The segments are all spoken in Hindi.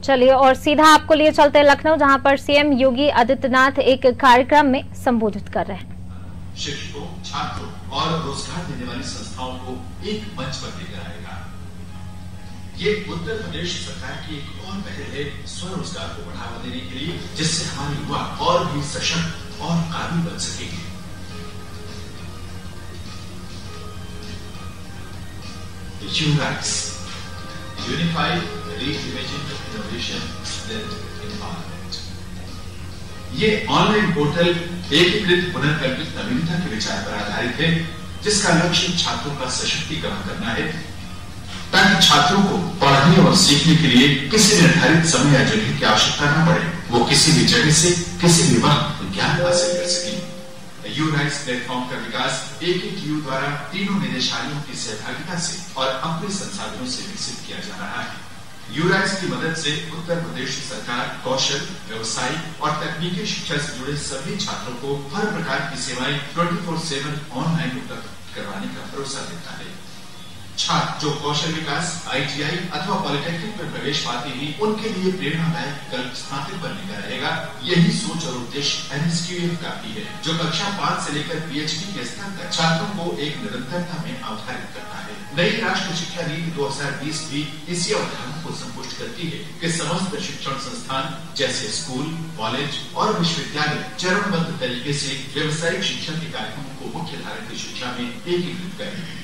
चलिए और सीधा आपको लिए चलते हैं लखनऊ, जहां पर सीएम योगी आदित्यनाथ एक कार्यक्रम में संबोधित कर रहे हैं। शिक्षकों, छात्रों और रोजगार देने वाली संस्थाओं को एक मंच पर लेकर आएगा। ये उत्तर प्रदेश सरकार की एक और पहल है स्वरोजगार को बढ़ावा देने के लिए, जिससे हमारे युवा और भी सशक्त और काबिल बन सकेंगे। यूराइज यूनिफाइड रीइमेजिंग इनोवेशन एनवायरनमेंट, ये ऑनलाइन पोर्टल एकीकृत पुनर्कल्पित नवीनता के विचार पर आधारित है, जिसका लक्ष्य छात्रों का सशक्तिकरण करना है, ताकि छात्रों को पढ़ने और सीखने के लिए किसी निर्धारित समय या जगह की आवश्यकता न पड़े। वो किसी भी जगह से किसी भी वक्त ज्ञान हासिल कर सके। यूराइज प्लेटफॉर्म का विकास AKTU द्वारा तीनों निदेशालयों की सहभागिता से और अपने संसाधनों से विकसित किया जा रहा है। यूराइज की मदद से उत्तर प्रदेश सरकार कौशल, व्यवसाय और तकनीकी शिक्षा से जुड़े सभी छात्रों को हर प्रकार की सेवाएं 24/7 ऑनलाइन उपलब्ध करवाने का भरोसा देता है। छात्र जो कौशल विकास, ITI अथवा पॉलिटेक्निक में प्रवेश पाते ही उनके लिए प्रेरणादायक विकल्प स्थापित करने का रहेगा। यही सोच और उद्देश्य NSQF का भी है, जो कक्षा 5 से लेकर PhD के स्तर तक छात्रों को एक निरंतरता में अवधारित करता है। नई राष्ट्रीय शिक्षा नीति 2020 भी इसी अवधारणा को संपुष्ट करती है कि समस्त शिक्षण संस्थान जैसे स्कूल, कॉलेज और विश्वविद्यालय चरणबद्ध तरीके से व्यावसायिक शिक्षा के कार्यक्रमों को मुख्य धारा की शिक्षा में एकीकृत करें।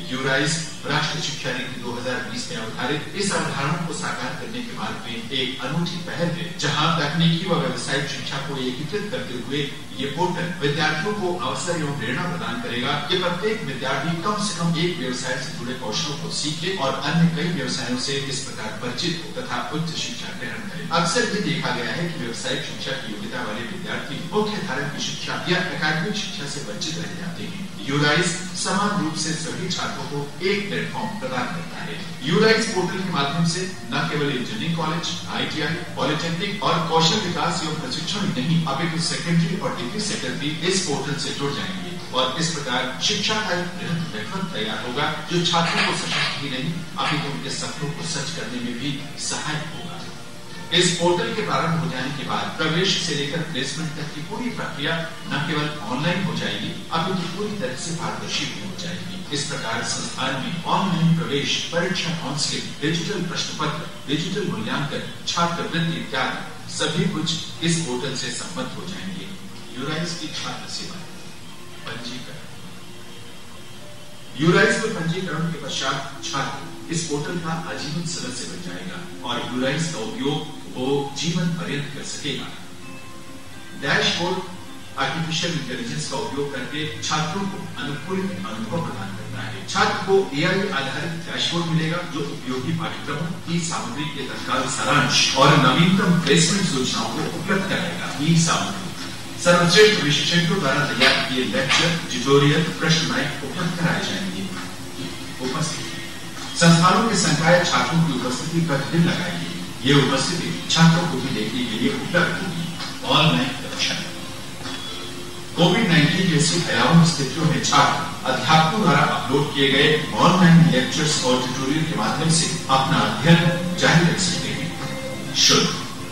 यूराइज राष्ट्रीय शिक्षा नीति 2020 में अवधारित इस अवधारणा को साकार करने के मार्ग में एक अनूठी पहल है, जहां तकनीकी व व्यावसायिक शिक्षा को एकीकृत करते हुए ये पोर्टल विद्यार्थियों को अवसर एवं प्रेरणा प्रदान करेगा कि प्रत्येक विद्यार्थी कम से कम एक व्यवसाय से जुड़े कौशलों को सीखे और अन्य कई व्यवसायों से इस प्रकार परिचित हो तथा उच्च शिक्षा ग्रहण करे। अक्सर ये देखा गया है कि व्यावसायिक शिक्षा की योग्यता वाले विद्यार्थी मुख्य धारा की शिक्षा या अकादमिक शिक्षा से वंचित रह जाते हैं। यूराइज समान रूप से सभी छात्रों को एक प्लेटफॉर्म प्रदान करता है। यूराइज पोर्टल के माध्यम से न केवल इंजीनियरिंग कॉलेज, ITI, पॉलिटेक्निक और कौशल विकास एवं प्रशिक्षण ही नहीं, अपितु सेकेंडरी और डिग्री सेक्टर भी इस पोर्टल से जुड़ जाएंगे और इस प्रकार शिक्षा का एक बृहद नेटवर्क तैयार होगा, जो छात्रों को सशक्त ही नहीं अपितु उनके सपनों को सच करने में भी सहायक होगा। इस पोर्टल के प्रारंभ हो जाने के बाद प्रवेश से लेकर प्लेसमेंट तक की पूरी प्रक्रिया न केवल ऑनलाइन हो जाएगी, अपितु पूरी तरह से पारदर्शी भी हो जाएगी। इस प्रकार संस्थान में ऑनलाइन प्रवेश, परीक्षा, काउंसलिंग, डिजिटल प्रश्न पत्र, डिजिटल मूल्यांकन, छात्रवृत्ति इत्यादि सभी कुछ इस पोर्टल से संबद्ध हो जाएंगे। यूराइज की छात्र सेवा पंजीकरण। यूराइज में पंजीकरण के पश्चात छात्र इस पोर्टल का आजीवन सदस्य बन जाएगा और यूराइज का उपयोग वो जीवन पर्यंत कर सकेगा। डैशबोर्ड आर्टिफिशियल इंटेलिजेंस का उपयोग करके छात्रों को अनुकूलित अनुभव प्रदान करता है। छात्र को AI आधारित डैशबोर्ड मिलेगा, जो उपयोगी पाठ्यक्रमों की सामग्री के तत्काल सारांश और नवीनतम प्लेसमेंट सूचनाओं को उपलब्ध कराएगा। ई सामग्री सर्वश्रेष्ठ विशेषज्ञों द्वारा तैयार किए लेक्चर, ट्यूटोरियल, प्रश्न बैंक उपलब्ध कराए जाएंगे। उपस्थिति संस्थानों के संकाय छात्रों की उपस्थिति प्रतिदिन लगाएंगे। ये उपस्थिति छात्रों को भी देखने के लिए उपलब्ध होगी। ऑनलाइन कक्षा कोविड-19 जैसी भयावह स्थितियों में छात्र अध्यापकों द्वारा अपलोड किए गए ऑनलाइन लेक्चर्स और ट्यूटोरियल के माध्यम से अपना अध्ययन जारी रख सकते हैं। शुल्क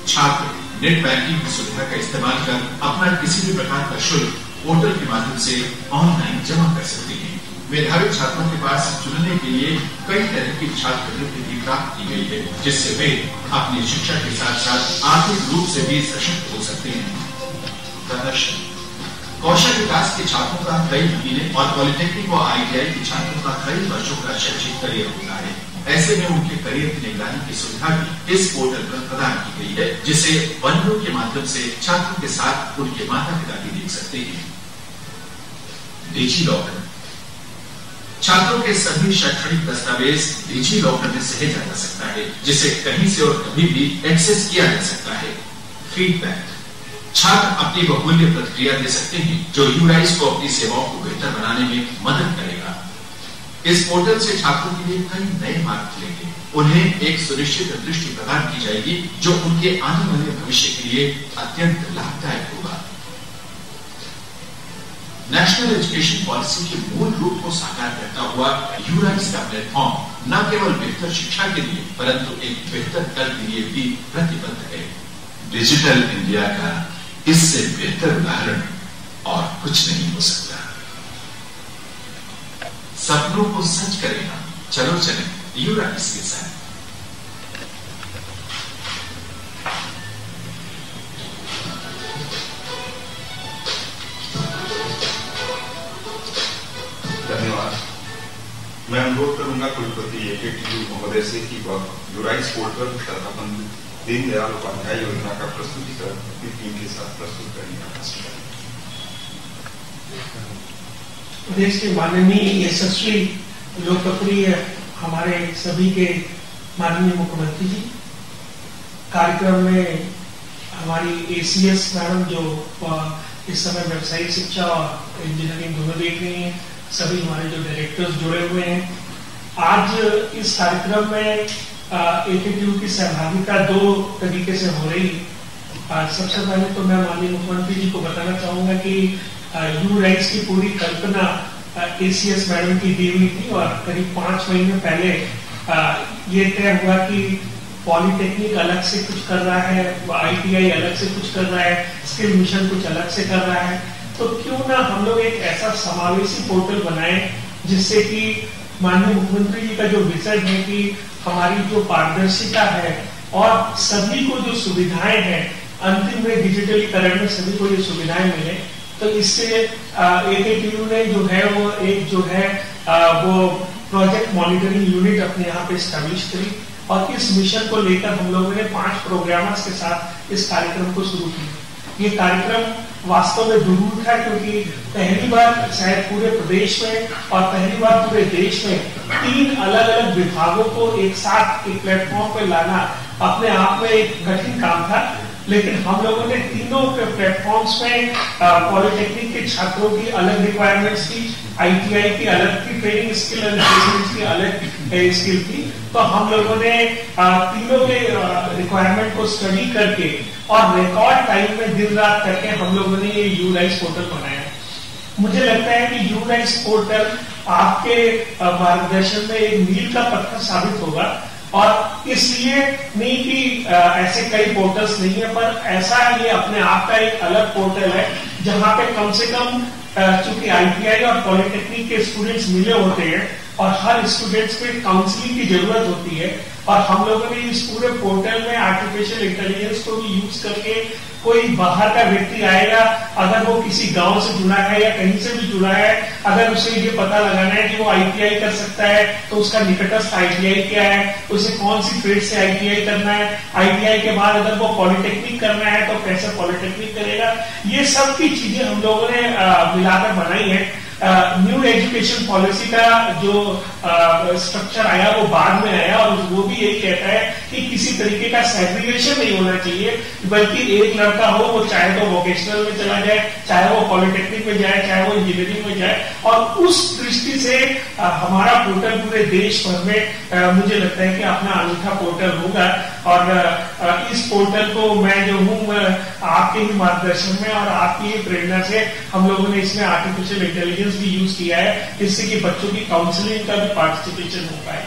छात्र नेट बैंकिंग की सुविधा का इस्तेमाल कर अपना किसी भी प्रकार का शुल्क पोर्टल के माध्यम से ऑनलाइन जमा कर सकते हैं। मेधावी छात्रों के पास चुनने के लिए कई तरह की छात्रवृत्ति भी प्राप्त की गई है, जिससे वे अपनी शिक्षा के साथ साथ आर्थिक रूप से भी सशक्त हो सकते हैं। प्रदर्शन कौशल विकास के छात्रों का कई महीने और पॉलिटेक्निक व ITI के छात्रों का कई वर्षों का शैक्षिक करियर होता है। ऐसे में उनके करियर की निगरानी की सुविधा भी इस पोर्टल पर प्रदान की गई है, जिसे वनों के माध्यम से छात्रों के साथ उनके माता पिता भी देख सकते हैं। डिजी लॉकर छात्रों के सभी शैक्षणिक दस्तावेज डिजी लॉकर में सहेजा जा सकता है, जिसे कहीं से और कभी भी एक्सेस किया जा सकता है। फीडबैक छात्र अपनी बहुमूल्य प्रतिक्रिया दे सकते हैं, जो यूराइज को अपनी सेवाओं को बेहतर बनाने में मदद करेगा। इस पोर्टल से छात्रों के लिए कई नए मार्ग खुलेंगे। उन्हें एक सुनिश्चित दृष्टि प्रदान की जाएगी, जो उनके आने वाले भविष्य के लिए अत्यंत लाभदायक होगा। नेशनल एजुकेशन पॉलिसी के मूल रूप को साकार करता हुआ यूराइज का प्लेटफॉर्म न केवल बेहतर शिक्षा के लिए परंतु एक बेहतर कल के लिए भी प्रतिबद्ध है। डिजिटल इंडिया का इससे बेहतर उदाहरण और कुछ नहीं हो सकता। सपनों को सच करेगा, चलो चले यूराइस के साथ। धन्यवाद। मैं अनुरोध करूंगा कुलपति AKTU महोदय से कि वह यूराइस पोर्टल तथा दीनदयाल उपाध्याय योजना का प्रस्तुतिकरण अपनी टीम के साथ प्रस्तुत करने का प्रयास करें। प्रदेश के माननीय यशस्वी लोकप्रिय हमारे सभी के माननीय मुख्यमंत्री जी, कार्यक्रम में हमारी ACS मैडम जो इस समय व्यावसायिक शिक्षा और इंजीनियरिंग दोनों देख रही हैं, सभी हमारे जो डायरेक्टर्स जुड़े हुए हैं। आज इस कार्यक्रम में AKTU की सहभागिता दो तरीके से हो रही है। सबसे पहले तो मैं माननीय मुख्यमंत्री जी को बताना चाहूंगा कि यूराइस की पूरी कल्पना ACS मैडम की दी हुई थी और करीब 5 महीने पहले ये तय हुआ कि पॉलिटेक्निक अलग से कुछ कर रहा है, ITI अलग से कुछ कर रहा है, स्किल मिशन कुछ अलग से कर रहा है, तो क्यों ना हम लोग एक ऐसा समावेशी पोर्टल बनाए जिससे कि माननीय मुख्यमंत्री जी का जो विजन है कि हमारी जो पारदर्शिता है और सभी को जो सुविधाएं हैं अंतिम में डिजिटलीकरण में सभी को ये सुविधाएं मिले। तो इससे AKTU ने जो है वो एक जो है वो प्रोजेक्ट मॉनिटरिंग यूनिट अपने यहाँ पे स्टैब्लिश करी और इस मिशन को लेकर हम लोगों ने 5 प्रोग्रामर्स के साथ इस कार्यक्रम को शुरू किया। ये कार्यक्रम वास्तव में दुरूह था क्योंकि पहली बार शायद पूरे प्रदेश में और पहली बार पूरे देश में 3 अलग अलग विभागों को एक साथ एक प्लेटफॉर्म पे लाना अपने आप में एक कठिन काम था। लेकिन हम लोगों ने तीनों प्लेटफॉर्म्स में पॉलिटेक्निक के छात्रों की अलग रिक्वायरमेंट्स थी, ITI की अलग थी, ट्रेनिंग स्किल एंड प्लेसमेंट की अलग स्किल थी। तो हम लोगों ने तीनों के रिक्वायरमेंट को स्टडी करके और रिकॉर्ड टाइम में दिन रात करके हम लोगों ने ये यूराइस पोर्टल बनाया। मुझे लगता है कि यूराइस पोर्टल आपके मार्गदर्शन में एक मील का पत्थर साबित होगा और इसलिए नहीं कि ऐसे कई पोर्टल्स नहीं है, पर ऐसा ये अपने आप का एक अलग पोर्टल है जहां पे कम से कम चूंकि ITI और पॉलिटेक्निक के स्टूडेंट्स मिले होते हैं और हर स्टूडेंट्स पे काउंसलिंग की जरूरत होती है और हम लोगों ने इस पूरे पोर्टल में आर्टिफिशियल इंटेलिजेंस को भी यूज करके कोई बाहर का व्यक्ति आएगा, अगर वो किसी गांव से जुड़ा है या कहीं से भी जुड़ा है, अगर उसे ये पता लगाना है कि वो ITI कर सकता है तो उसका निकटस्थ ITI क्या है, उसे कौन सी फील्ड से ITI करना है, ITI के बाद अगर वो पॉलिटेक्निक करना है तो कैसे पॉलिटेक्निक करेगा, ये सब की चीजें हम लोगों ने मिलाकर बनाई है। न्यू एजुकेशन पॉलिसी का जो स्ट्रक्चर आया वो बाद में आया और वो भी यही कहता है कि किसी तरीके का सेग्रीगेशन नहीं होना चाहिए, बल्कि एक लड़का हो वो चाहे तो वोकेशनल में चला जाए, चाहे वो पॉलिटेक्निक में जाए, चाहे वो इंजीनियरिंग में जाए। और उस दृष्टि से हमारा पोर्टल पूरे देश भर में मुझे लगता है कि अपना अनूठा पोर्टल होगा और इस पोर्टल को मैं जो हूँ आपके ही मार्गदर्शन में और आपकी ही प्रेरणा से हम लोगों ने इसमें आर्टिफिशियल इंटेलिजेंस भी यूज किया है जिससे कि बच्चों की काउंसलिंग का भी पार्टिसिपेशन हो पाए।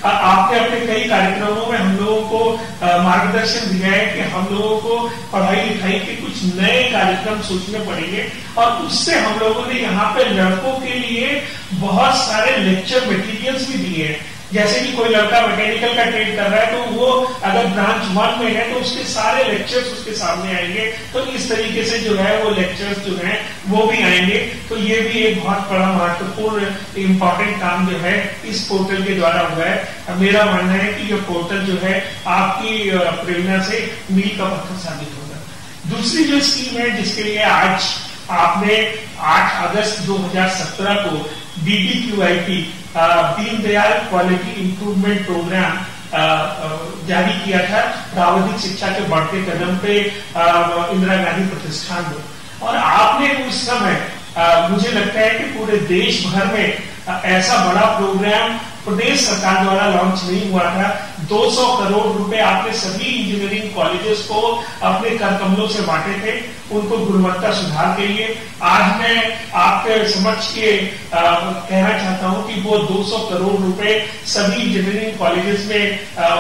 आपने अपने कई कार्यक्रमों में हम लोगों को मार्गदर्शन दिया है कि हम लोगों को पढ़ाई लिखाई के कुछ नए कार्यक्रम सोचने पड़ेंगे और उससे हम लोगों ने यहाँ पे लड़कों के लिए बहुत सारे लेक्चर मटेरियल्स भी दिए हैं। जैसे कि कोई लड़का मैकेनिकल का ट्रेड कर रहा है तो वो अगर ब्रांच 1 में है तो उसके सारे लेक्चर्स उसके सामने आएंगे, तो इस तरीके से जो है वो लेक्चर्स जो है वो भी आएंगे। तो ये भी एक बहुत बड़ा महत्वपूर्ण इम्पोर्टेंट काम जो है इस पोर्टल के द्वारा हुआ है। मेरा मानना है कि ये पोर्टल जो है आपकी प्रेरणा से मील का पत्थर साबित होगा। दूसरी जो स्कीम है जिसके लिए आज आपने 8 अगस्त 2017 को DDQIP Deendayal quality improvement programme जारी किया था प्रावधिक शिक्षा के बढ़ते कदम पे इंदिरा गांधी प्रतिष्ठान में, और आपने उस समय मुझे लगता है कि पूरे देश भर में ऐसा बड़ा प्रोग्राम प्रदेश सरकार द्वारा लॉन्च नहीं हुआ था 200 करोड़ रुपए आपने सभी इंजीनियरिंग कॉलेजेस को अपने कर कमलों से बांटे थे उनको गुणवत्ता सुधार के लिए। आज मैं आपके समक्ष के कहना चाहता हूं कि वो 200 करोड़ रुपए सभी इंजीनियरिंग कॉलेजेस में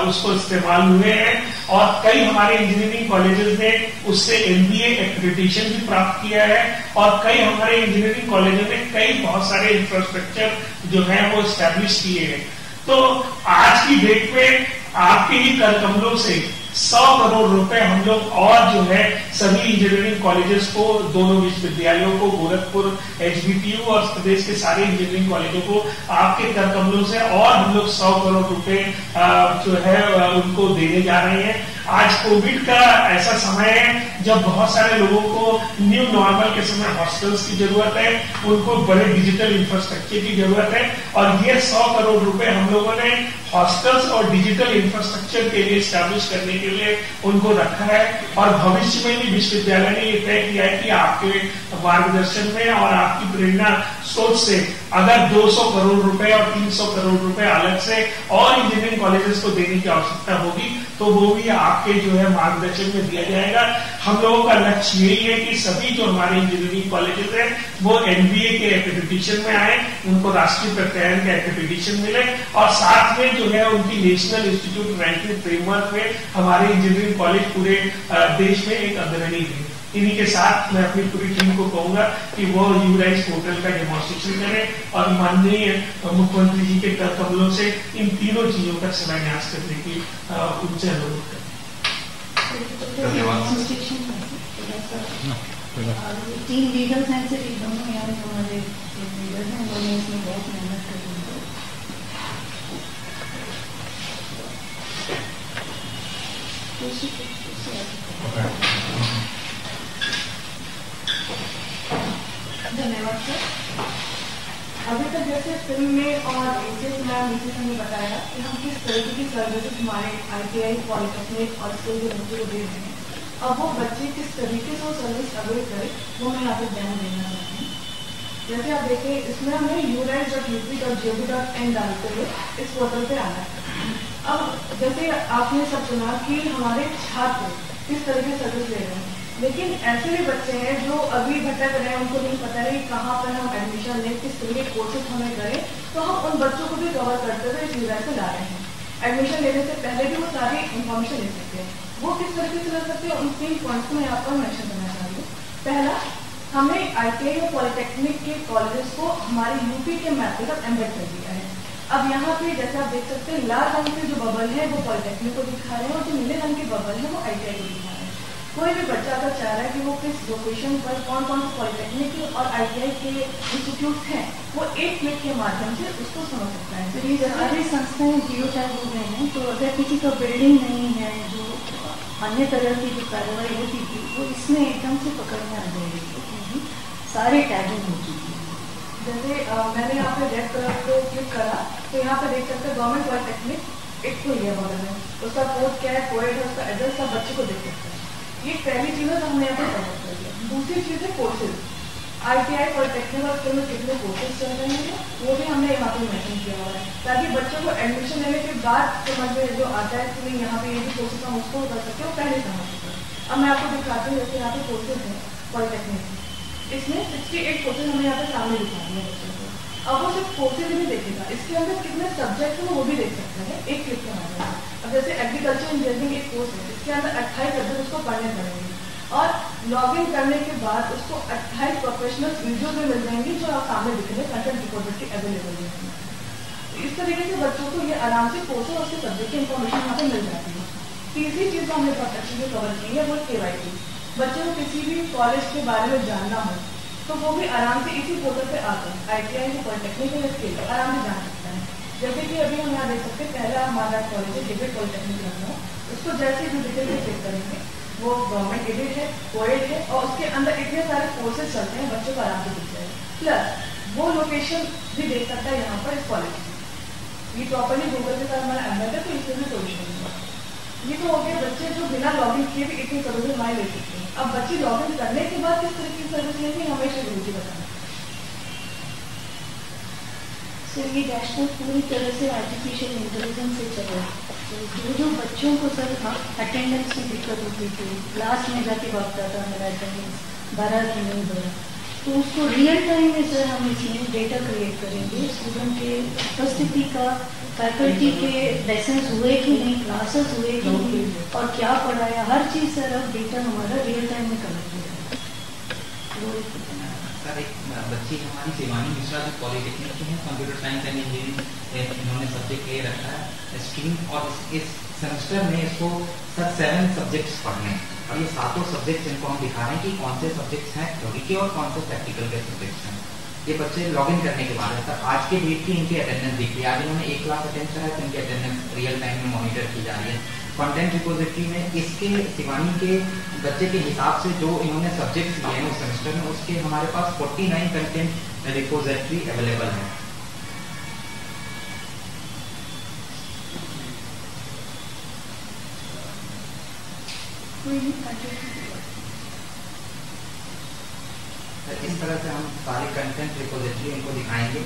उसको इस्तेमाल हुए हैं और कई हमारे इंजीनियरिंग कॉलेजेस ने उससे MBA एक्रेडिटेशन भी प्राप्त किया है और कई हमारे इंजीनियरिंग कॉलेजों ने कई बहुत सारे इंफ्रास्ट्रक्चर जो है वो एस्टैब्लिश किए हैं। तो आज की डेट में आपके ही कर कमलों से 100 करोड़ रुपए हम लोग और जो है सभी इंजीनियरिंग कॉलेजेस को, दोनों विश्वविद्यालयों को, गोरखपुर HBTU और प्रदेश के सारे इंजीनियरिंग कॉलेजों को आपके कर कमलों से और हम लोग 100 करोड़ रुपए जो है उनको देने जा रहे हैं। आज कोविड का ऐसा समय है जब बहुत सारे लोगों को न्यू नॉर्मल के समय हॉस्टल्स की जरूरत है, उनको बड़े डिजिटल इंफ्रास्ट्रक्चर की जरूरत है और ये 100 करोड़ रुपए हम लोगों ने हॉस्टल्स और डिजिटल इंफ्रास्ट्रक्चर के लिए स्टैब्लिश करने के लिए उनको रखा है और भविष्य में भी विश्वविद्यालय ने ये तय किया है कि आपके मार्गदर्शन में और आपकी प्रेरणा सोच से अगर 200 करोड़ रुपए और 300 करोड़ रुपए अलग से और इंजीनियरिंग कॉलेजेस को देने की आवश्यकता होगी तो वो भी आपके जो है मार्गदर्शन में दिया जाएगा। हम लोगों का लक्ष्य यही है कि सभी जो हमारे इंजीनियरिंग कॉलेजेस हैं वो NBA के एक्रेडिटेशन में आए, उनको राष्ट्रीय प्रत्यायन का एक्रेडिटेशन मिले और साथ में जो है उनकी नेशनल इंस्टीट्यूट रैंकिंग फ्रेमवर्क में हमारे इंजीनियरिंग कॉलेज पूरे देश में एक अग्रणी है। इन्हीं के साथ मैं अपनी पूरी टीम को कहूंगा कि वो यूराइज पोर्टल का डेमोन्स्ट्रेशन करें और माननीय मुख्यमंत्री जी के कर कमलों से इन तीनों चीजों का शिलान्यास करने की उनसे अनुरोध करें। धन्यवाद। टीम लीगल साइंस से दोनों यहाँ हमारे लीडर हैं, उन्होंने इसमें बहुत मेहनत करी है। धन्यवाद सर। अभी तक जैसे फिल्म में और ने बताया कि हम किस तरीके की सर्विसेज हमारे ITI, पॉलिटेक्निक और स्किल यूनिवर्सिटी को दे रहे हैं, अब वो बच्चे किस तरीके से वो सर्विस अवेल करें वो मैं यहाँ पे ध्यान देना चाहती हूँ। जैसे आप देखें इसमें हमें urice.up.gov.in डालते हुए इस पोर्टल पे आना है। अब जैसे आपने सब सुना कि हमारे छात्र किस तरह की सर्विस ले रहे हैं, लेकिन ऐसे भी बच्चे हैं जो अभी भटक रहे हैं, उनको नहीं पता है कहाँ पर हम एडमिशन लें, किस तरह के कोर्सेज हमें करें, तो हम उन बच्चों को भी कवर करते हुए इस यूराइस से ला रहे हैं। एडमिशन लेने से पहले भी वो सारी इन्फॉर्मेशन ले सकते हैं। वो किस तरीके से ले सकते हैं, उन 3 पॉइंट्स को मैं यहाँ पर मेंशन करना चाहती हूँ। पहला, हमने ITI और पॉलिटेक्निक के कॉलेजेस को हमारे यूपी के मैप पर एम्बेड कर दिया है। अब यहाँ पे जैसे आप देख सकते हैं लाल रंग के जो बबल है वो पॉलिटेक्निक को दिखा रहे हैं और जो नीले रंग के बबल है वो ITI को दिखा रहे हैं। कोई भी बच्चा अगर चाह रहा है कि वो किस लोकेशन पर कौन कौन से पॉलिटेक्निक और ITI के इंस्टीट्यूट हैं, वो एक क्लिक के माध्यम से उसको समझ सकता है। तो ये सारी संस्थाएं जियो टैग हो गए हैं, तो अगर किसी का बिल्डिंग नहीं है, जो अन्य तरह की जो कार्रवाई होती थी वो इसमें एकदम से पकड़ में आ जाएगी क्योंकि सारे टैगिंग हो चुकी है। जैसे मैंने यहाँ पे रेड कलर को क्लिक करा तो यहाँ पे देख सकते हैं गवर्नमेंट पॉलिटेक्निक एक खुल गया बगल में, उसका कोड क्या है, कोड है, उसका एड्रेस सब बच्चे को देख सकते हैं। ये पहली चीज है जो हमने यहाँ पे कवर कर दिया। दूसरी चीज है कोर्सेज। ITI पॉलिटेक्निक और स्किल में कितने कोर्सेज चल रहे हैं वो भी हमने यहाँ पे मेंशन किया हुआ है ताकि बच्चों को एडमिशन लेने के बाद समझ में जो आता है कि यहाँ पे ये भी कोर्सेज हम उसको कर सकते हो पहले समझ सकते हैं। अब मैं आपको दिखाती हूँ जैसे यहाँ पे कोर्सेज है पॉलिटेक्निक, इसमें 68 कोर्सेज हमने यहाँ पे सामने दिखा दिया बच्चों को। अब वो सिर्फ कोर्सेज नहीं देखेगा, इसके अंदर कितने सब्जेक्ट हैं वो भी देख सकते हैं एक क्लिक के माध्यम से। अब जैसे एग्रीकल्चर इंजीनियरिंग एक कोर्स है, इसके अंदर 28 सब्जेक्ट उसको पढ़ने पड़ेंगे और लॉग इन करने के बाद उसको 28 प्रोफेशनल वीडियो भी मिल जाएंगी जो आप सामने दिख रहे हैं, कंटेंट रिपोजिटरी अवेलेबल है। इस तरीके से बच्चों को ये आराम से कोर्स और उसके सब्जेक्ट की इन्फॉर्मेशन यहाँ पे मिल जाती है। तीसरी चीज हमने बहुत अच्छी से कवर की है वो KYC। बच्चों को किसी भी कॉलेज के बारे में जानना हो तो वो भी आराम से इसी पोर्टल पे आकर ITI के पॉलिटेक्निक या स्किल आराम से जान सकता है। जैसे कि अभी हम यहाँ देख सकते हैं पहला हमारा कॉलेज है डिबेट पॉलिटेक्निक लखनऊ, उसको जैसे ही डिटेल में चेक करेंगे वो गवर्नमेंट एडेड है, कोएड है और उसके अंदर इतने सारे कोर्सेज चलते हैं बच्चों को आराम से दिख जाएगा। प्लस वो लोकेशन भी देख सकता है यहाँ पर इस कॉलेज की, ये प्रॉपरली गूगल के साथ हमारा एम्बेड है तो इसमें भी सोल्यूशन होगा। ये तो हो गया बच्चे जो बिना लॉगिन किए भी इतनी सर्विस हमारे ले सकते हैं। अब बच्चे लॉगिन करने के बाद किस तरह की सर्विस लेंगे हमेशा गुरु जी बताना। सर ये डैशबोर्ड पूरी तरह से आर्टिफिशियल इंटेलिजेंस से चल रहा है। तो जो बच्चों को सर अटेंडेंस में दिक्कत होती थी, क्लास में जाके भागता था मेरा अटेंडेंस भरा कि नहीं भरा, तो उसको रियल टाइम में सर हम इसमें डेटा क्रिएट करेंगे स्टूडेंट के उपस्थिति का, फैकल्टी के लेसन्स हुए कि नहीं, क्लासेस हुए कि नहीं और क्या पढ़ाया, हर चीज़ सर अब डेटा हमारा रियल टाइम में कलेक्ट होगा। सर एक बच्ची हमारी शिवानी मिश्रा जो पॉलिटेक्निक के हैं, कंप्यूटर साइंस एंड इंजीनियरिंग इन्होंने सब्जेक्ट ले रखा है स्ट्रीम, और इस सेमेस्टर में इसको सर 7 सब्जेक्ट्स पढ़ने हैं और ये 7 सब्जेक्ट्स इनको हम दिखा रहे हैं कि कौन से सब्जेक्ट्स हैं थ्योरी के और कौन से प्रैक्टिकल के सब्जेक्ट्स हैं। ये बच्चे लॉगिन करने के बाद है सर आज के डेट की इनकी अटेंडेंस दिखी है। आज इन्होंने 1 क्लास अटेंड करा है तो इनकी अटेंडेंस रियल टाइम में मॉनिटर की जा रही है। कंटेंट रिपोजिटरी में इसके शिवानी के बच्चे के हिसाब से जो इन्होंने सब्जेक्ट्स लिए हैं उस सेमेस्टर में, उसके हमारे पास 49 कंटेंट रिपोजिटरी अवेलेबल है। इस तरह से हम सारे कंटेंट रिपोजिटरी इनको दिखाएंगे।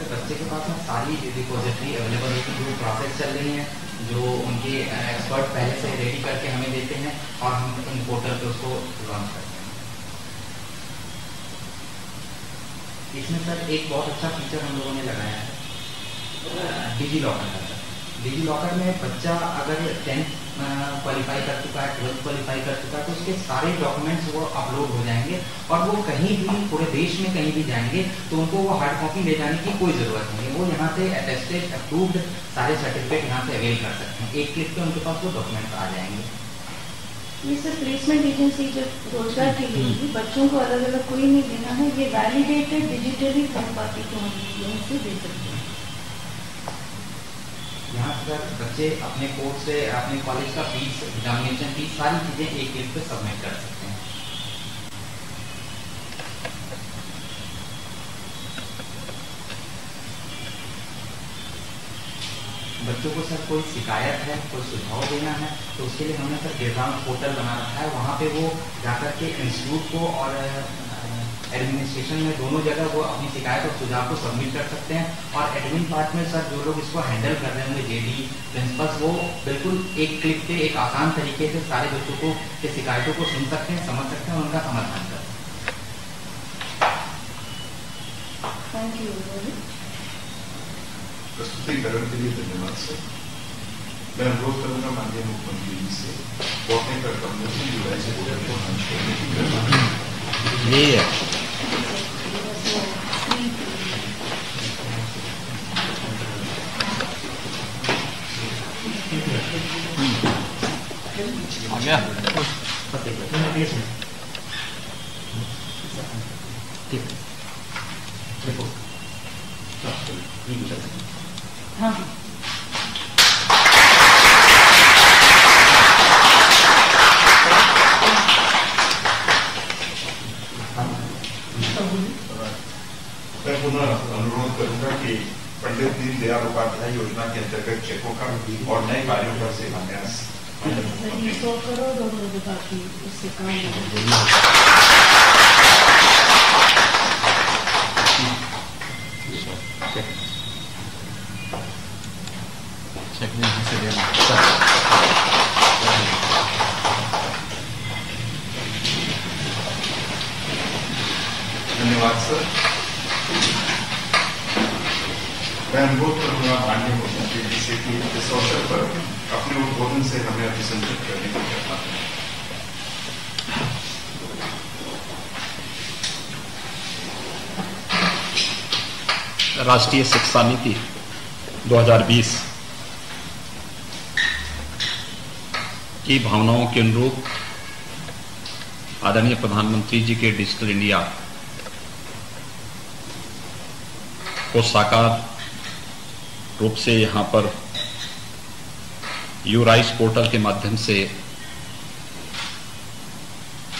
बच्चे के पास में सारी रिपोजिटरी अवेलेबल होती है, जो प्रोसेस चल रही है, जो उनके एक्सपर्ट पहले से रेडी करके हमें देते हैं और हम इन पोर्टल पे उसको लॉन्च करते हैं। इसमें सर एक बहुत अच्छा फीचर हम लोगों ने लगाया है डिजी लॉकर का। डिजी लॉकर में बच्चा अगर 10th क्वालिफाई कर चुका है, 12th क्वालिफाई कर चुका है, तो उसके सारे डॉक्यूमेंट्स वो अपलोड हो जाएंगे और वो कहीं भी पूरे देश में कहीं भी जाएंगे तो उनको वो हार्ड कॉपी ले जाने की कोई ज़रूरत नहीं है। वो यहाँ से अटेस्टेड अप्रूव्ड सारे सर्टिफिकेट यहाँ से अवेल कर सकते हैं। एक क्लिक पे उनके पास वो डॉक्यूमेंट्स आ जाएंगे। ये सर प्लेसमेंट एजेंसी जब रोजगार के लिए बच्चों को अलग अलग कोई नहीं देना है, ये वैलिडेटेड डिजिटली थर्ड पार्टी को हम लोगों से दे सकते हैं। यहाँ पर बच्चे अपने कोर्स से अपने कॉलेज का फीस, एग्जामिनेशन फीस, सारी चीज़ें एक क्लिक पे सबमिट कर सकते हैं। बच्चों को सर कोई शिकायत है, कोई सुझाव देना है तो उसके लिए हमने सर गिरगांव पोर्टल बना रखा है। वहाँ पे वो जाकर के इंस्टीट्यूट को और एडमिनिस्ट्रेशन में दोनों जगह वो अपनी शिकायत और सुझाव को सबमिट कर सकते हैं। और एडमिन पार्ट में सर जो लोग इसको हैंडल कर रहे होंगे, जेडी प्रिंसिपल्स, वो बिल्कुल एक क्लिक पे एक आसान तरीके से सारे बच्चों को के शिकायतों को सुन सकते हैं, समझ सकते हैं और उनका समाधान कर सकते हैं। Thank you. प्रस्तुतिकरण के लिए धन्यवाद सर। मैं अनुरोध करूंगा माननीय मुख्यमंत्री जी से पौधे का कम्युनिटी जुलाई से पोर्टल को लॉन्च करने की कृपा। यही है आ गया हाँ मैं पुनः अनुरोध करूंगा कि पंडित दीनदयाल उपाध्याय योजना के अंतर्गत चेकों का और नए कार्यों का शिलान्यास 100 करोड़ और बाकी उससे काम चेक यहाँ से देना। धन्यवाद सर। मैं अनुरोध करूंगा माननीय मुख्यमंत्री जी से कि इस अवसर पर अपने उद्बोधन से हमें अभिसंधित करने की कृपा करें। राष्ट्रीय शिक्षा नीति 2020 की भावनाओं के अनुरूप आदरणीय प्रधानमंत्री जी के डिजिटल इंडिया को साकार रूप से यहाँ पर यूराइस पोर्टल के माध्यम से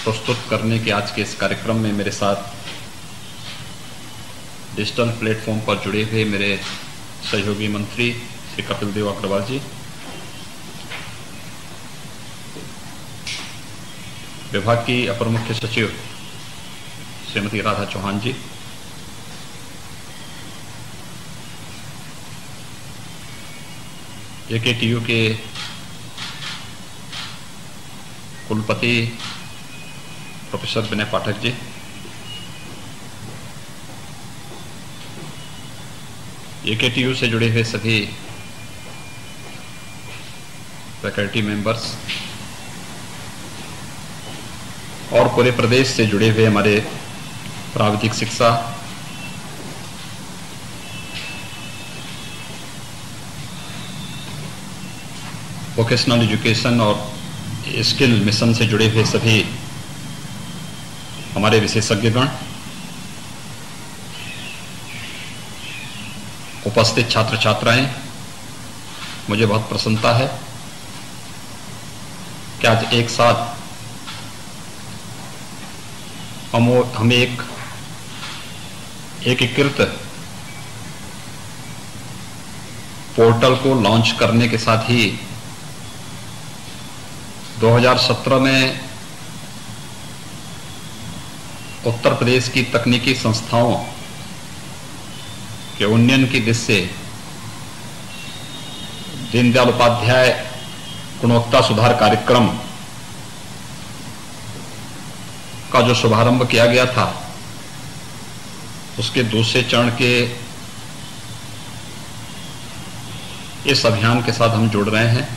प्रस्तुत करने के आज के इस कार्यक्रम में मेरे साथ डिजिटल प्लेटफॉर्म पर जुड़े हुए मेरे सहयोगी मंत्री श्री कपिल देव अग्रवाल जी, विभाग की अपर मुख्य सचिव श्रीमती राधा चौहान जी, AKTU के कुलपति प्रोफेसर विनय पाठक जी, AKTU से जुड़े हुए सभी फैकल्टी मेंबर्स और पूरे प्रदेश से जुड़े हुए हमारे प्राविधिक शिक्षा, वोकेशनल एजुकेशन और स्किल मिशन से जुड़े हुए सभी हमारे विशेषज्ञगण, उपस्थित छात्र छात्राएं, मुझे बहुत प्रसन्नता है कि आज एक साथ हम एक एकीकृत पोर्टल को लॉन्च करने के साथ ही 2017 में उत्तर प्रदेश की तकनीकी संस्थाओं के उन्नयन की दिशा से दीनदयाल उपाध्याय गुणवत्ता सुधार कार्यक्रम का जो शुभारंभ किया गया था, उसके दूसरे चरण के इस अभियान के साथ हम जुड़ रहे हैं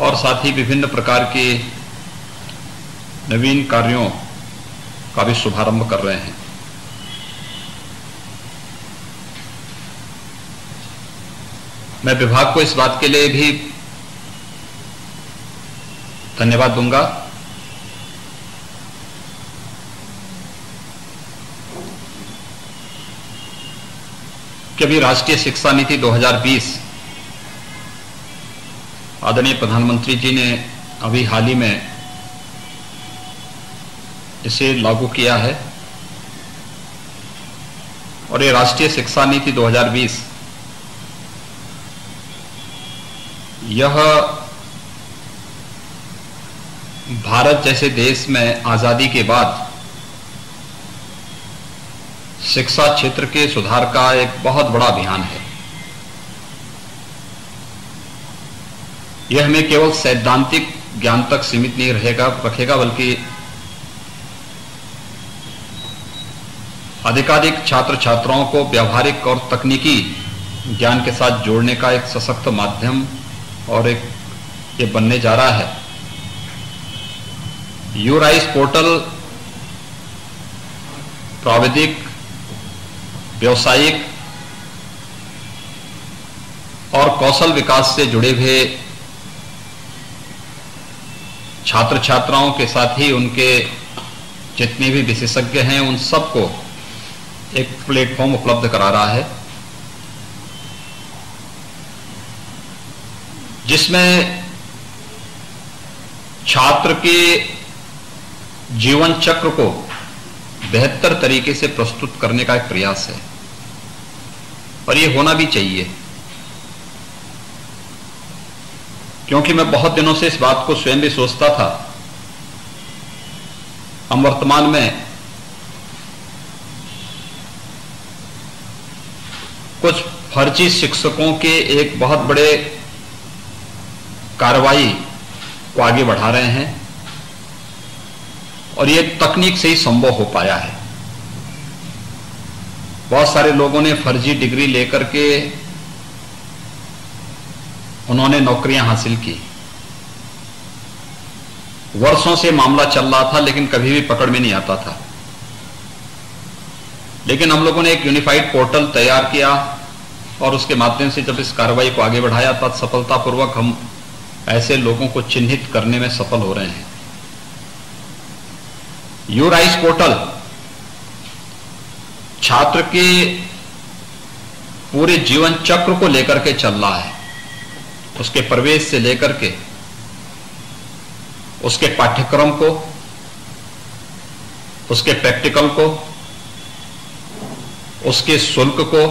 और साथ ही विभिन्न प्रकार के नवीन कार्यों का भी शुभारंभ कर रहे हैं। मैं विभाग को इस बात के लिए भी धन्यवाद दूंगा कि अभी राष्ट्रीय शिक्षा नीति 2020 आदरणीय प्रधानमंत्री जी ने अभी हाल ही में इसे लागू किया है और ये राष्ट्रीय शिक्षा नीति 2020 यह भारत जैसे देश में आजादी के बाद शिक्षा क्षेत्र के सुधार का एक बहुत बड़ा अभियान है। यह हमें केवल सैद्धांतिक ज्ञान तक सीमित नहीं रखेगा बल्कि अधिकाधिक छात्र छात्राओं को व्यावहारिक और तकनीकी ज्ञान के साथ जोड़ने का एक सशक्त माध्यम और एक ये बनने जा रहा है। यूराइस पोर्टल प्राविधिक, व्यावसायिक और कौशल विकास से जुड़े हुए छात्र छात्राओं के साथ ही उनके जितने भी विशेषज्ञ हैं उन सबको एक प्लेटफॉर्म उपलब्ध करा रहा है, जिसमें छात्र के जीवन चक्र को बेहतर तरीके से प्रस्तुत करने का एक प्रयास है और ये होना भी चाहिए, क्योंकि मैं बहुत दिनों से इस बात को स्वयं भी सोचता था। हम वर्तमान में कुछ फर्जी शिक्षकों के एक बहुत बड़े कार्रवाई को आगे बढ़ा रहे हैं और ये तकनीक से ही संभव हो पाया है। बहुत सारे लोगों ने फर्जी डिग्री लेकर के उन्होंने नौकरियां हासिल की। वर्षों से मामला चल रहा था लेकिन कभी भी पकड़ में नहीं आता था। लेकिन हम लोगों ने एक यूनिफाइड पोर्टल तैयार किया और उसके माध्यम से जब इस कार्रवाई को आगे बढ़ाया तब सफलतापूर्वक हम ऐसे लोगों को चिन्हित करने में सफल हो रहे हैं। यूराइस पोर्टल छात्र के पूरे जीवन चक्र को लेकर के चल रहा है, उसके प्रवेश से लेकर के उसके पाठ्यक्रम को, उसके प्रैक्टिकल को, उसके शुल्क को,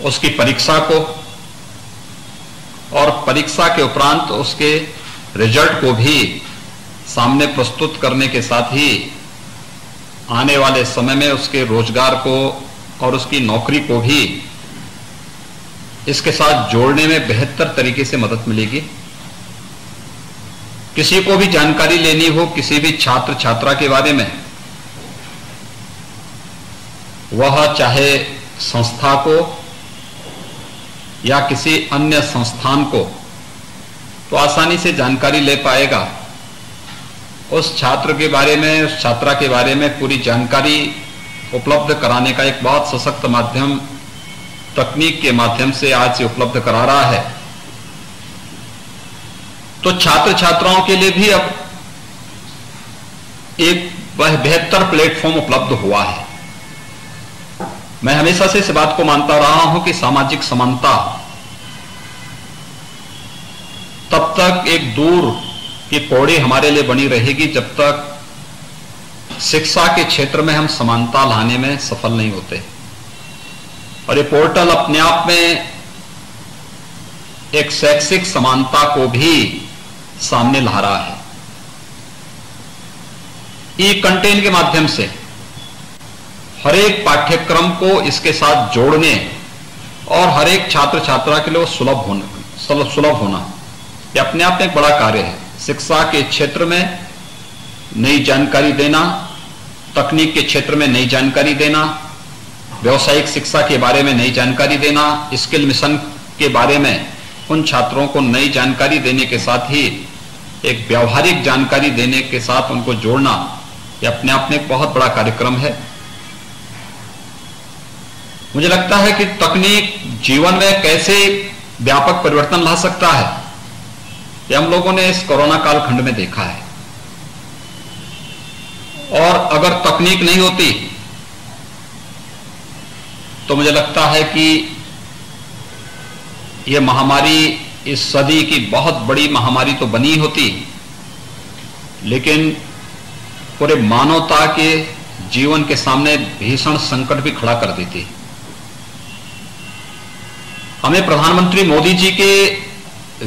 उसकी परीक्षा को और परीक्षा के उपरांत उसके रिजल्ट को भी सामने प्रस्तुत करने के साथ ही आने वाले समय में उसके रोजगार को और उसकी नौकरी को भी इसके साथ जोड़ने में बेहतर तरीके से मदद मिलेगी। किसी को भी जानकारी लेनी हो किसी भी छात्र छात्रा के बारे में, वह चाहे संस्था को या किसी अन्य संस्थान को, तो आसानी से जानकारी ले पाएगा। उस छात्र के बारे में, उस छात्रा के बारे में पूरी जानकारी उपलब्ध कराने का एक बहुत सशक्त माध्यम तकनीक के माध्यम से आज से उपलब्ध करा रहा है। तो छात्र छात्राओं के लिए भी अब एक बेहतर प्लेटफॉर्म उपलब्ध हुआ है। मैं हमेशा से इस बात को मानता रहा हूं कि सामाजिक समानता तब तक एक दूर की पौड़ी हमारे लिए बनी रहेगी जब तक शिक्षा के क्षेत्र में हम समानता लाने में सफल नहीं होते। और ये पोर्टल अपने आप में एक शैक्षिक समानता को भी सामने ला रहा है। ई कंटेंट के माध्यम से हर एक पाठ्यक्रम को इसके साथ जोड़ने और हर एक छात्र छात्रा के लिए सुलभ होना यह अपने आप में एक बड़ा कार्य है। शिक्षा के क्षेत्र में नई जानकारी देना, तकनीक के क्षेत्र में नई जानकारी देना, व्यवसायिक शिक्षा के बारे में नई जानकारी देना, स्किल मिशन के बारे में उन छात्रों को नई जानकारी देने के साथ ही एक व्यावहारिक जानकारी देने के साथ उनको जोड़ना, यह अपने आप में एक बहुत बड़ा कार्यक्रम है। मुझे लगता है कि तकनीक जीवन में कैसे व्यापक परिवर्तन ला सकता है, यह हम लोगों ने इस कोरोना कालखंड में देखा है। और अगर तकनीक नहीं होती तो मुझे लगता है कि यह महामारी इस सदी की बहुत बड़ी महामारी तो बनी होती, लेकिन पूरे मानवता के जीवन के सामने भीषण संकट भी खड़ा कर देती। हमें प्रधानमंत्री मोदी जी के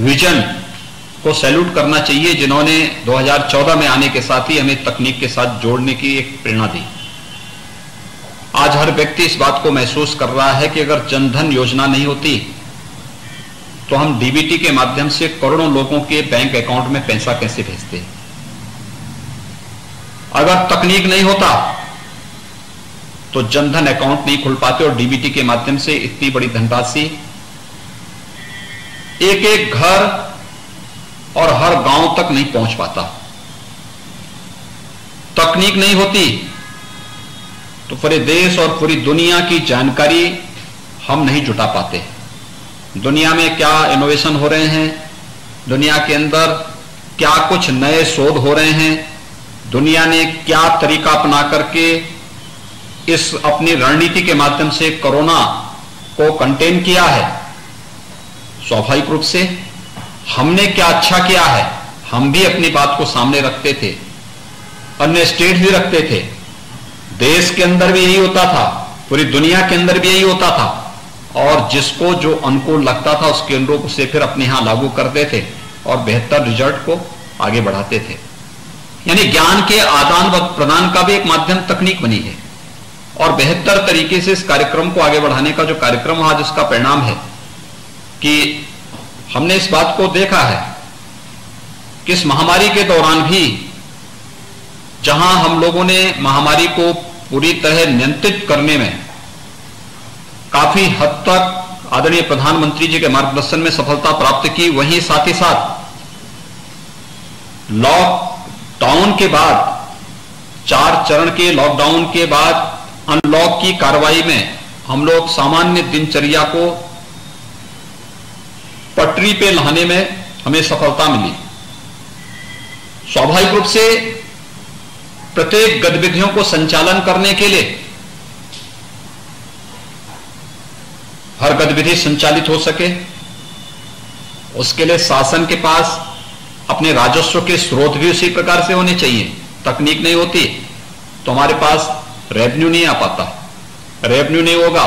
विजन को सैल्यूट करना चाहिए, जिन्होंने 2014 में आने के साथ ही हमें तकनीक के साथ जोड़ने की एक प्रेरणा दी। आज हर व्यक्ति इस बात को महसूस कर रहा है कि अगर जनधन योजना नहीं होती तो हम डीबीटी के माध्यम से करोड़ों लोगों के बैंक अकाउंट में पैसा कैसे भेजते। अगर तकनीक नहीं होता तो जनधन अकाउंट नहीं खुल पाते और डीबीटी के माध्यम से इतनी बड़ी धनराशि एक एक घर और हर गांव तक नहीं पहुंच पाता। तकनीक नहीं होती तो पूरे देश और पूरी दुनिया की जानकारी हम नहीं जुटा पाते। दुनिया में क्या इनोवेशन हो रहे हैं, दुनिया के अंदर क्या कुछ नए शोध हो रहे हैं, दुनिया ने क्या तरीका अपना करके इस अपनी रणनीति के माध्यम से कोरोना को कंटेन किया है। स्वाभाविक रूप से हमने क्या अच्छा किया है, हम भी अपनी बात को सामने रखते थे, अन्य स्टेट भी रखते थे, देश के अंदर भी यही होता था, पूरी दुनिया के अंदर भी यही होता था। और जिसको जो अनुकूल लगता था उसके अनुरूप उसे फिर अपने यहां लागू करते थे और बेहतर रिजल्ट को आगे बढ़ाते थे। यानी ज्ञान के आदान प्रदान का भी एक माध्यम तकनीक बनी है और बेहतर तरीके से इस कार्यक्रम को आगे बढ़ाने का जो कार्यक्रम आज उसका परिणाम है कि हमने इस बात को देखा है कि इस महामारी के दौरान भी जहां हम लोगों ने महामारी को पूरी तरह नियंत्रित करने में काफी हद तक आदरणीय प्रधानमंत्री जी के मार्गदर्शन में सफलता प्राप्त की, वहीं साथ ही साथ लॉकडाउन के बाद 4 चरण के लॉकडाउन के बाद अनलॉक की कार्रवाई में हम लोग सामान्य दिनचर्या को पटरी पे लाने में हमें सफलता मिली। स्वाभाविक रूप से प्रत्येक गतिविधियों को संचालन करने के लिए हर गतिविधि संचालित हो सके उसके लिए शासन के पास अपने राजस्व के स्रोत भी उसी प्रकार से होने चाहिए। तकनीक नहीं होती तो हमारे पास रेवेन्यू नहीं आ पाता, रेवेन्यू नहीं होगा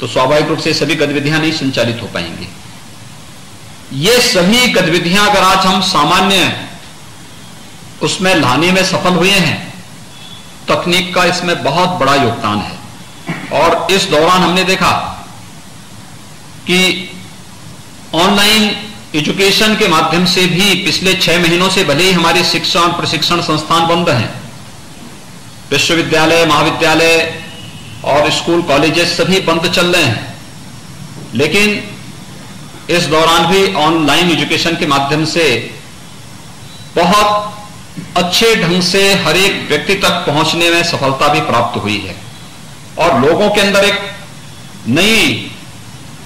तो स्वाभाविक रूप से सभी गतिविधियां नहीं संचालित हो पाएंगी। ये सभी गतिविधियां अगर आज हम सामान्य उसमें लाने में सफल हुए हैं, तकनीक का इसमें बहुत बड़ा योगदान है। और इस दौरान हमने देखा कि ऑनलाइन एजुकेशन के माध्यम से भी पिछले 6 महीनों से भले ही हमारे शिक्षा और प्रशिक्षण संस्थान बंद हैं, विश्वविद्यालय, महाविद्यालय और स्कूल, कॉलेजेस सभी बंद चल रहे हैं, लेकिन इस दौरान भी ऑनलाइन एजुकेशन के माध्यम से बहुत अच्छे ढंग से हर एक व्यक्ति तक पहुंचने में सफलता भी प्राप्त हुई है और लोगों के अंदर एक नई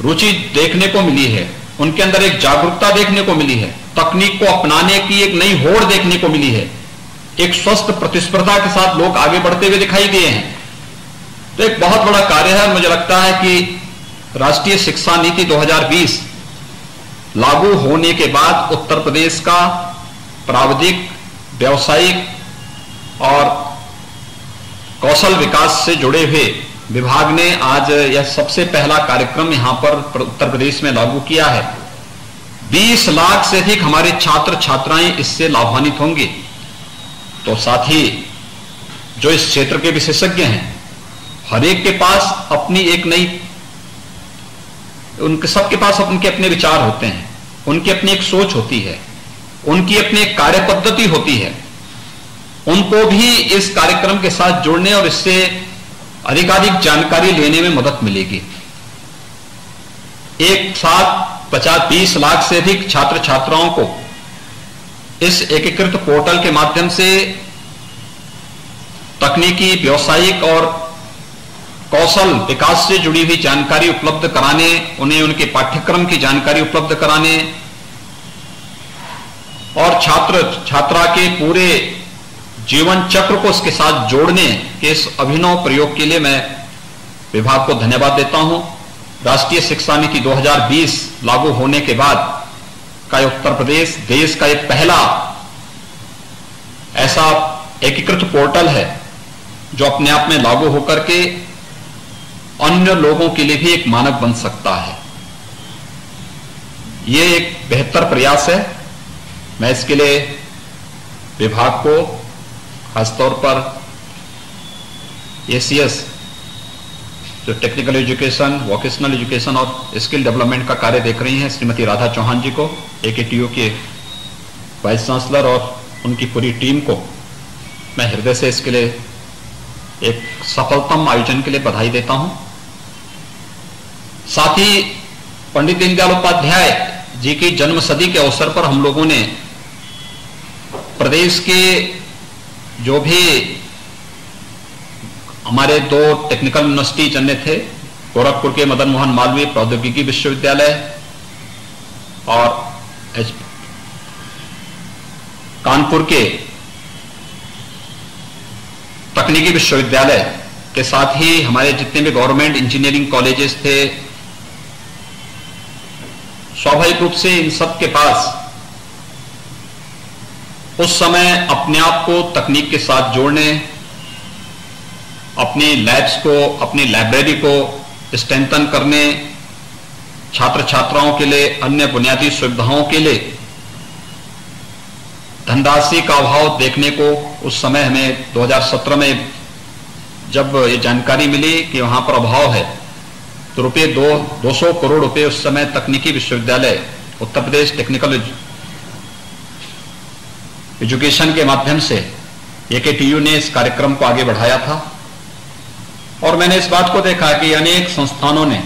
रुचि देखने को मिली है, उनके अंदर एक जागरूकता देखने को मिली है, तकनीक को अपनाने की एक नई होड़ देखने को मिली है, एक स्वस्थ प्रतिस्पर्धा के साथ लोग आगे बढ़ते हुए दिखाई दिए हैं। तो एक बहुत बड़ा कार्य है। मुझे लगता है कि राष्ट्रीय शिक्षा नीति 2020 लागू होने के बाद उत्तर प्रदेश का प्राविधिक, व्यावसायिक और कौशल विकास से जुड़े हुए विभाग ने आज यह सबसे पहला कार्यक्रम यहां पर उत्तर प्रदेश में लागू किया है। 20 लाख से अधिक हमारे छात्र छात्राएं इससे लाभान्वित होंगे। तो साथ ही जो इस क्षेत्र के विशेषज्ञ हैं, हर एक के पास अपनी एक नई, उनके सबके पास उनके अपने विचार होते हैं, उनकी अपनी एक सोच होती है, उनकी अपनी एक कार्य पद्धति होती है। उनको भी इस कार्यक्रम के साथ जुड़ने और इससे अधिकाधिक जानकारी लेने में मदद मिलेगी। एक साथ 50-20 लाख से अधिक छात्र छात्राओं को इस एकीकृत पोर्टल के माध्यम से तकनीकी, व्यावसायिक और कौशल विकास से जुड़ी हुई जानकारी उपलब्ध कराने, उन्हें उनके पाठ्यक्रम की जानकारी उपलब्ध कराने और छात्र छात्रा के पूरे जीवन चक्र को उसके साथ जोड़ने के इस अभिनव प्रयोग के लिए मैं विभाग को धन्यवाद देता हूं। राष्ट्रीय शिक्षा नीति 2020 लागू होने के बाद का उत्तर प्रदेश देश का एक पहला ऐसा एकीकृत पोर्टल है जो अपने आप में लागू होकर के अन्य लोगों के लिए भी एक मानक बन सकता है। ये एक बेहतर प्रयास है। मैं इसके लिए विभाग को, खासतौर पर ACS जो टेक्निकल एजुकेशन, वोकेशनल एजुकेशन और स्किल डेवलपमेंट का कार्य देख रही हैं, श्रीमती राधा चौहान जी को, AKTU के वाइस चांसलर और उनकी पूरी टीम को मैं हृदय से इसके लिए एक सफलतम आयोजन के लिए बधाई देता हूं। साथ ही पंडित दीनदयाल उपाध्याय जी की जन्म सदी के अवसर पर हम लोगों ने प्रदेश के जो भी हमारे 2 टेक्निकल यूनिवर्सिटी जन्ने थे, गोरखपुर के मदन मोहन मालवीय प्रौद्योगिकी विश्वविद्यालय और कानपुर के तकनीकी विश्वविद्यालय के साथ ही हमारे जितने भी गवर्नमेंट इंजीनियरिंग कॉलेजेस थे, स्वाभाविक रूप से इन सब के पास उस समय अपने आप को तकनीक के साथ जोड़ने, अपनी लैब्स को, अपनी लाइब्रेरी को स्ट्रेंथन करने, छात्र छात्राओं के लिए अन्य बुनियादी सुविधाओं के लिए धनराशि का अभाव देखने को उस समय हमें 2017 में जब ये जानकारी मिली कि वहां पर अभाव है, तो ₹200 करोड़ रुपए उस समय तकनीकी विश्वविद्यालय उत्तर प्रदेश टेक्निकल एजुकेशन के माध्यम से AKTU ने इस कार्यक्रम को आगे बढ़ाया था। और मैंने इस बात को देखा कि अनेक संस्थानों ने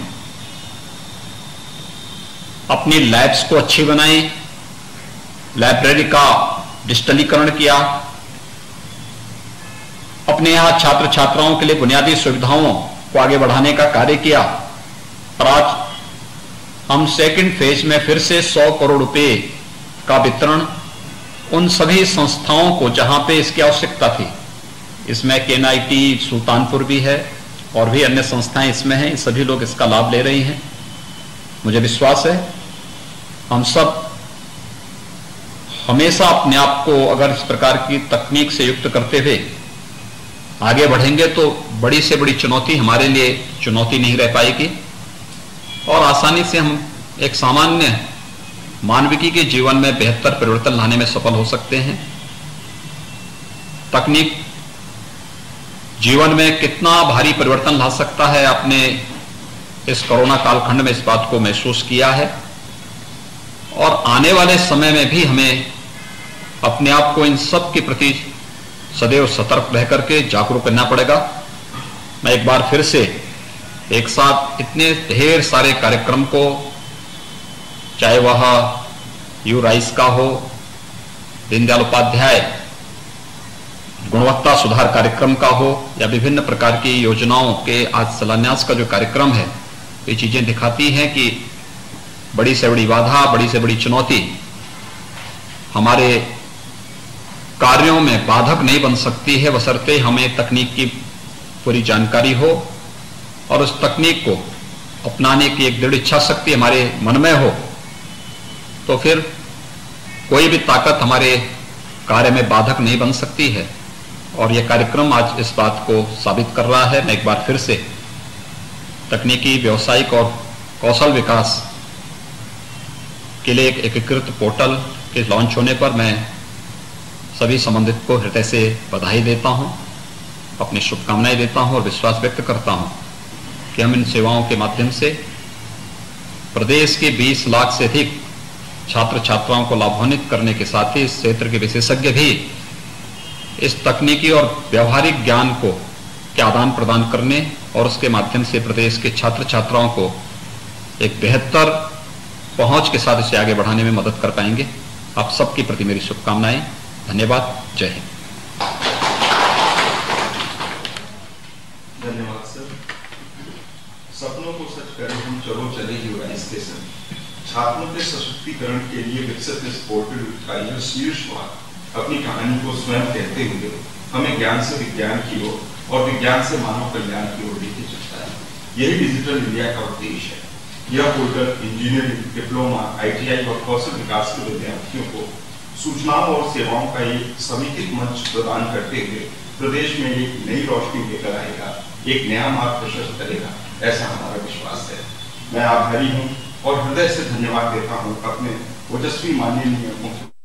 अपनी लैब्स को अच्छी बनाई, लाइब्रेरी का डिजिटलीकरण किया, अपने यहां छात्र छात्राओं के लिए बुनियादी सुविधाओं को आगे बढ़ाने का कार्य किया। और आज हम सेकंड फेज में फिर से 100 करोड़ रुपए का वितरण उन सभी संस्थाओं को जहां पे इसकी आवश्यकता थी, इसमें KNIT सुल्तानपुर भी है और भी अन्य संस्थाएं इसमें हैं, सभी लोग इसका लाभ ले रही हैं। मुझे विश्वास है हम सब हमेशा अपने आप को अगर इस प्रकार की तकनीक से युक्त करते हुए आगे बढ़ेंगे तो बड़ी से बड़ी चुनौती हमारे लिए चुनौती नहीं रह पाएगी और आसानी से हम एक सामान्य मानविकी के जीवन में बेहतर परिवर्तन लाने में सफल हो सकते हैं। तकनीक जीवन में कितना भारी परिवर्तन ला सकता है, आपने इस कोरोना कालखंड में इस बात को महसूस किया है। और आने वाले समय में भी हमें अपने आप को इन सब के प्रति सदैव सतर्क रह करके जागरूक करना पड़ेगा। मैं एक बार फिर से एक साथ इतने ढेर सारे कार्यक्रम को, चाहे वह यू राइस का हो, दीनदयाल उपाध्याय गुणवत्ता सुधार कार्यक्रम का हो, या विभिन्न प्रकार की योजनाओं के आज शिलान्यास का जो कार्यक्रम है, ये चीजें दिखाती हैं कि बड़ी से बड़ी बाधा, बड़ी से बड़ी चुनौती हमारे कार्यों में बाधक नहीं बन सकती है, बशर्ते हमें तकनीक की पूरी जानकारी हो और उस तकनीक को अपनाने की एक दृढ़ इच्छा शक्ति हमारे मन में हो, तो फिर कोई भी ताकत हमारे कार्य में बाधक नहीं बन सकती है। और यह कार्यक्रम आज इस बात को साबित कर रहा है। मैं एक बार फिर से तकनीकी, व्यावसायिक और कौशल विकास के लिए एक एकीकृत पोर्टल के लॉन्च होने पर मैं सभी संबंधित को हृदय से बधाई देता हूं, अपनी शुभकामनाएं देता हूं और विश्वास व्यक्त करता हूं कि हम इन सेवाओं के माध्यम से प्रदेश के 20 लाख से अधिक छात्र छात्राओं को लाभान्वित करने के साथ ही इस क्षेत्र के विशेषज्ञ भी इस तकनीकी और व्यवहारिक ज्ञान को के आदान प्रदान करने और उसके माध्यम से प्रदेश के छात्र छात्राओं को एक बेहतर पहुंच के साथ इसे आगे बढ़ाने में मदद कर पाएंगे। आप सबके प्रति मेरी शुभकामनाएं। धन्यवाद। जय हिंद। धन्यवाद सर। सपनों को सच करें हम, चलो चले यू राइस के संग। छात्रों के सशक्तिकरण के लिए विकसित इस पोर्टल का यह शीर्षवाद अपनी कहानी को स्वयं कहते हुए हमें ज्ञान से विज्ञान की ओर और विज्ञान से मानव कल्याण की ओर लेके चलता है। यही डिजिटल इंडिया का उद्देश्य है। यह पोर्टल इंजीनियरिंग, डिप्लोमा, ITI और कौशल विकास के विद्यार्थियों को सूचनाओं और सेवाओं का एक समेकित मंच प्रदान करते हुए प्रदेश में एक नई रोशनी लेकर आएगा, एक नया मार्ग प्रशस्त करेगा, ऐसा हमारा विश्वास है। मैं आभारी हूँ और हृदय से धन्यवाद देता हूँ अपने ओजस्वी माननीय मुख्य